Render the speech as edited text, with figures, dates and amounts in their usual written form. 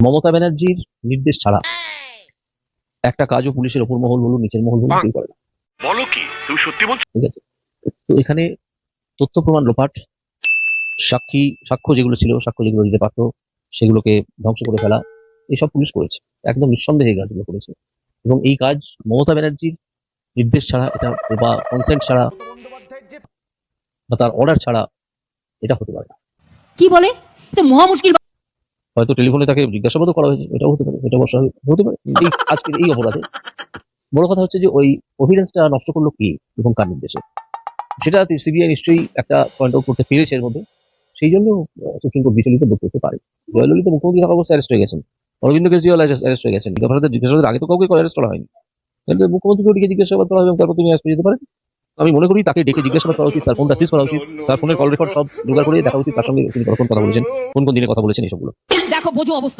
মমতা ব্যানার্জির নির্দেশ ছাড়া একটা কাজও পুলিশের ওপর মহল বলুন নিচের মহল বলুন কেউ করে না। বলো কি তুমি সত্যি বলছো? ঠিক আছে, তো এখানে তথ্য প্রমাণ লোপাট, সাক্ষ্য যেগুলো ছিল, সাক্ষ্য যেগুলো দিতে পারতো সেগুলোকে ধ্বংস করে ফেলা, এসব পুলিশ করেছে, একদম নিঃসন্দেহে এই কাজগুলো করেছে। এবং এই কাজ মমতা ব্যানার্জির নির্দেশ ছাড়া, এটা বা কনসেন্ট ছাড়া বা তার অর্ডার ছাড়া এটা হতে পারে না। কি বলে তো মহা মুশকিল। হয়তো টেলিফোনে তাকে জিজ্ঞাসাবাদও করা হয়েছে, এটাও হতে পারে, এটা অবশ্য হতে পারে। এই আজকের এই অপরাধে বড় কথা হচ্ছে যে ওই অভিডেন্সটা নষ্ট করলো কে এবং কার নির্দেশে, সেটা সিবিআই নিশ্চয়ই একটা পয়েন্ট আউট করতে পেরেছে এর মধ্যে। সেই জন্য সুপ্রিম কোর্ট বিচলিত বোধ করতে পারে। জয়ললিতা মুখ্যমন্ত্রী থাকা অবস্থায় অ্যারেস্ট হয়ে গেছেন, অরবিন্দ কেজরিওয়াল অ্যারেস্ট হয়ে গেছেন, জিজ্ঞাসাবাদের আগে তো কাউকে অ্যারেস্ট করা হয়নি। তাহলে মুখ্যমন্ত্রীকে ওদিকে জিজ্ঞাসাবাদ করা হবে এবং তারপর তিনি অ্যারেস্ট হয়ে যেতে পারেন। আমি মনে করি তাকে ডেকে জিজ্ঞাসাবাদ করা উচিত, তার ফোনটা সিজ করা উচিত, তার ফোনের কল রেকর্ড সব জোগাড় করে দেখা উচিত, তার সঙ্গে তিনি কখন কথা বলেছেন, কোন দিনে কথা বলেছেন, এইসবগুলো। দেখো বোঝো অবস্থা।